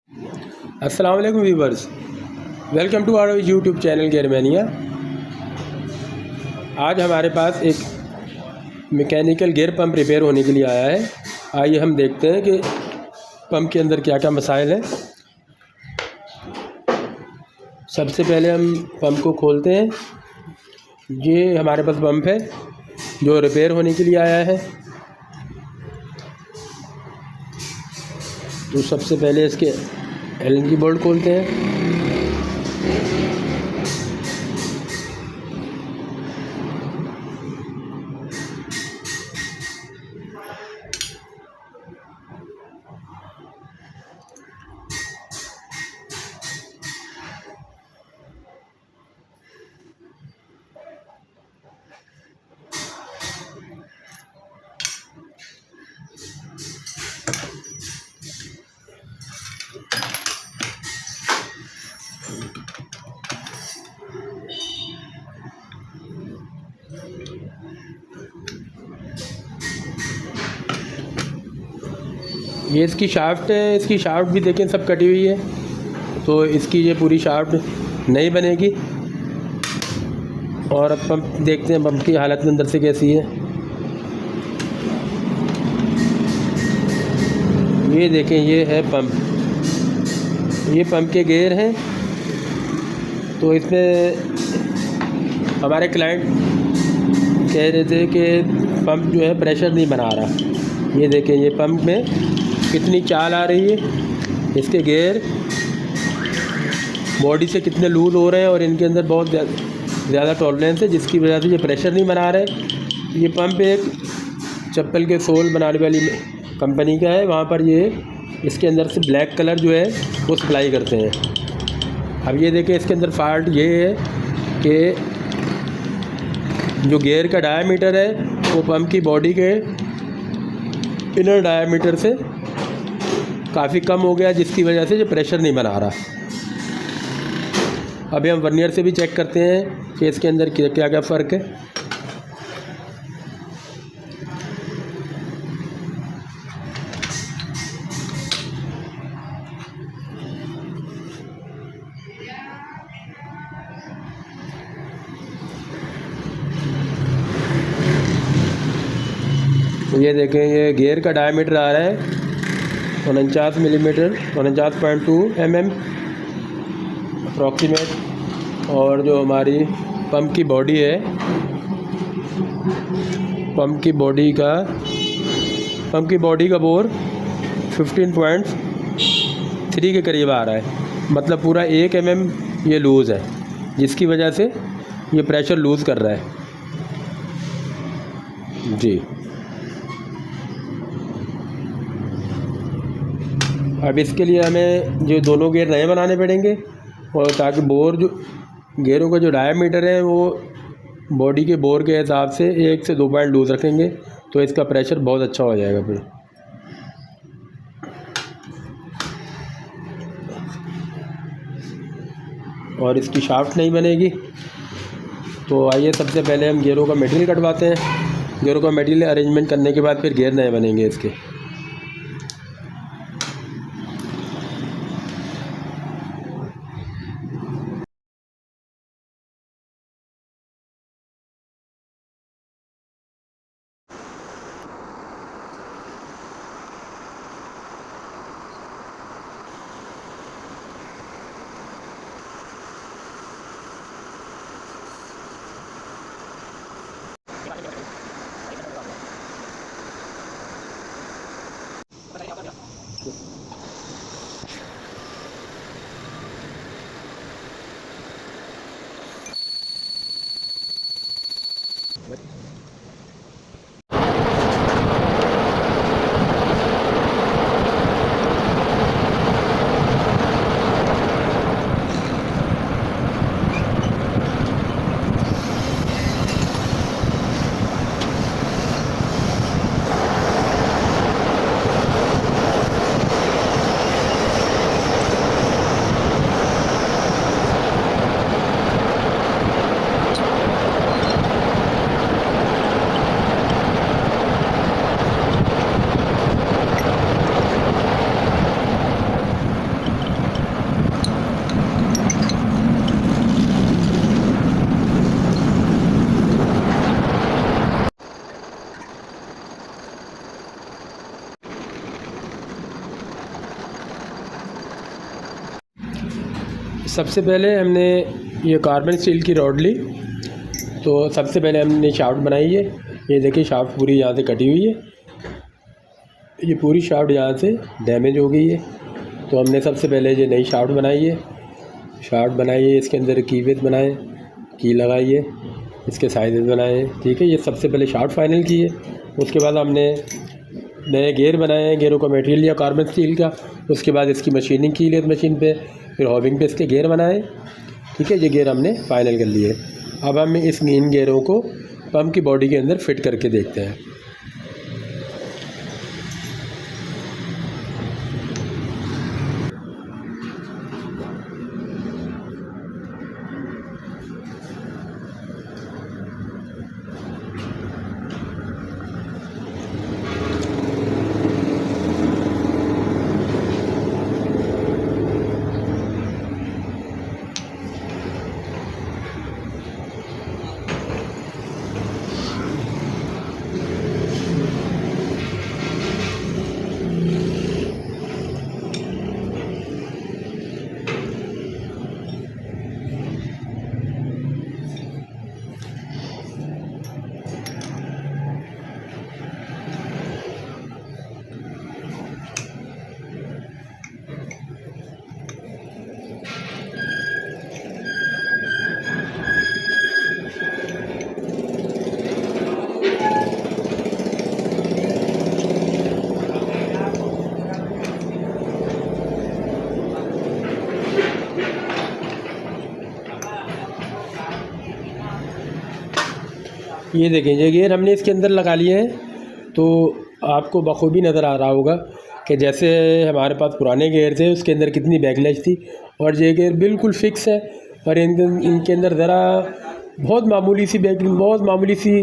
अस्सलाम वालेकुम viewers, welcome to our YouTube channel Gearmania. आज हमारे पास एक मैकेनिकल गियर पंप रिपेयर होने के लिए आया है। आइए हम देखते हैं कि पंप के अंदर क्या क्या मसाइल हैं। सबसे पहले हम पंप को खोलते हैं। ये हमारे पास पंप है जो रिपेयर होने के लिए आया है। तो सबसे पहले इसके एलन की बोल्ट खोलते हैं। ये इसकी शाफ्ट है, इसकी शाफ्ट भी देखें सब कटी हुई है। तो इसकी ये पूरी शाफ्ट नहीं बनेगी। और अब पंप देखते हैं पंप की हालत अंदर से कैसी है। ये देखें, ये है पंप, ये पंप के गेयर हैं। तो इसमें हमारे क्लाइंट कह रहे थे कि पंप जो है प्रेशर नहीं बना रहा। ये देखें, ये पंप में कितनी चाल आ रही है, इसके गेयर बॉडी से कितने लूज़ हो रहे हैं और इनके अंदर बहुत ज़्यादा टॉलरेंस है, जिसकी वजह से ये प्रेशर नहीं बना रहे। ये पंप एक चप्पल के सोल बनाने वाली कंपनी का है। वहाँ पर ये इसके अंदर से ब्लैक कलर जो है वो सप्लाई करते हैं। अब ये देखें, इसके अंदर फॉल्ट ये है कि जो गियर का डायामीटर है वो पंप की बॉडी के इनर डायामीटर से काफ़ी कम हो गया, जिसकी वजह से ये प्रेशर नहीं बना रहा। अभी हम वर्नियर से भी चेक करते हैं कि इसके अंदर क्या क्या फ़र्क है। तो ये देखें, ये गियर का डायमीटर आ रहा है 49 मिलीमीटर, 49.2 mm अप्रॉक्सीमेट। और जो हमारी पंप की बॉडी है, पंप की बॉडी का बोर 15.3 के करीब आ रहा है। मतलब पूरा 1 mm ये लूज़ है, जिसकी वजह से ये प्रेशर लूज़ कर रहा है जी। अब इसके लिए हमें जो दोनों गेयर नए बनाने पड़ेंगे, और ताकि बोर जो गेयरों का जो डायामीटर है वो बॉडी के बोर के हिसाब से 1 से 2 पॉइंट लूज़ रखेंगे, तो इसका प्रेशर बहुत अच्छा हो जाएगा फिर। और इसकी शाफ्ट नहीं बनेगी। तो आइए सबसे पहले हम गेयरों का मटेरियल कटवाते हैं। गेयरों का मटेरियल अरेंजमेंट करने के बाद फिर गेयर नए बनेंगे इसके। सबसे पहले हमने ये कार्बन स्टील की रॉड ली। तो सबसे पहले हमने शाफ्ट बनाई है। ये देखिए शाफ्ट पूरी यहाँ से कटी हुई है, ये पूरी शाफ्ट यहाँ से डैमेज हो गई है। तो हमने सबसे पहले ये नई शाफ्ट बनाई है। शाफ्ट बनाई है, इसके अंदर कीवेज बनाए, की लगाई है, इसके साइजेस बनाए हैं। ठीक है, ये सबसे पहले शाफ्ट फाइनल की है। उसके बाद हमने नए गेयर बनाए हैं, गेयरों का मटेरियल लिया कार्बन स्टील का। उसके बाद इसकी मशीनिंग की लेथ मशीन पे, फिर हॉबिंग पे इसके गेयर बनाए। ठीक है, ये गेयर हमने फाइनल कर लिए। अब हम इन गेयरों को पंप की बॉडी के अंदर फिट करके देखते हैं। ये देखें, ये गेयर हमने इसके अंदर लगा लिए हैं। तो आपको बखूबी नज़र आ रहा होगा कि जैसे हमारे पास पुराने गेयर थे उसके अंदर कितनी बैकलैश थी, और ये गेयर बिल्कुल फिक्स है। और इनके अंदर ज़रा बहुत मामूली सी बहुत मामूली सी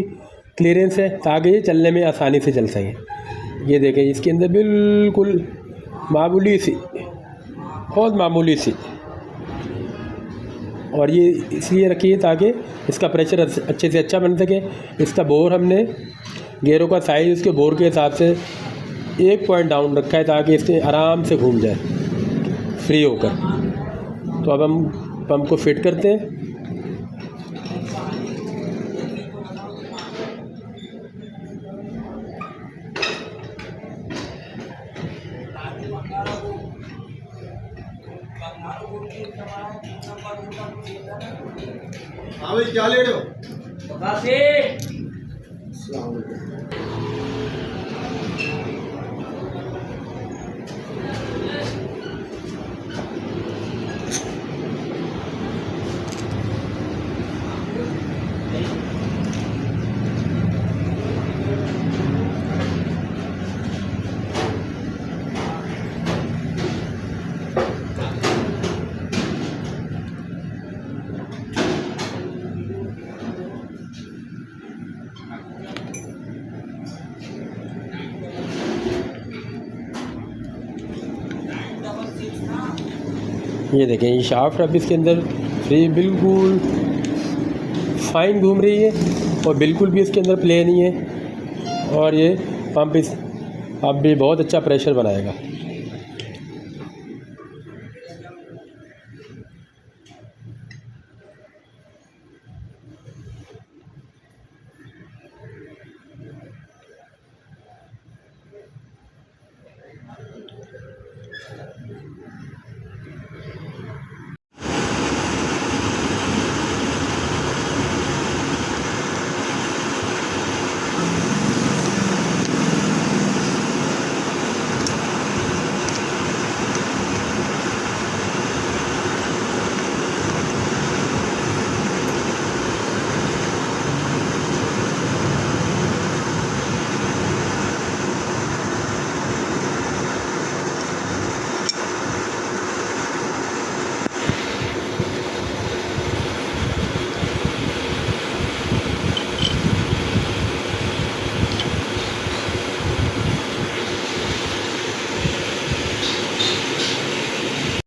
क्लियरेंस है, ताकि ये चलने में आसानी से चल सकें। ये देखें, इसके अंदर बिल्कुल मामूली सी, बहुत मामूली सी, और ये इसलिए रखी है ताकि इसका प्रेशर अच्छे से अच्छा बन सके। इसका बोर हमने गेयरों का साइज़ उसके बोर के हिसाब से 1 पॉइंट डाउन रखा है, ताकि इसके आराम से घूम जाए फ्री होकर। तो अब हम पंप को फिट करते हैं। हाँ भाई, क्या ले रहे हो? ये देखें, ये शाफ्ट अब इसके अंदर फ्री बिल्कुल फाइन घूम रही है, और बिल्कुल भी इसके अंदर प्ले नहीं है। और ये पंप इस अब भी बहुत अच्छा प्रेशर बनाएगा।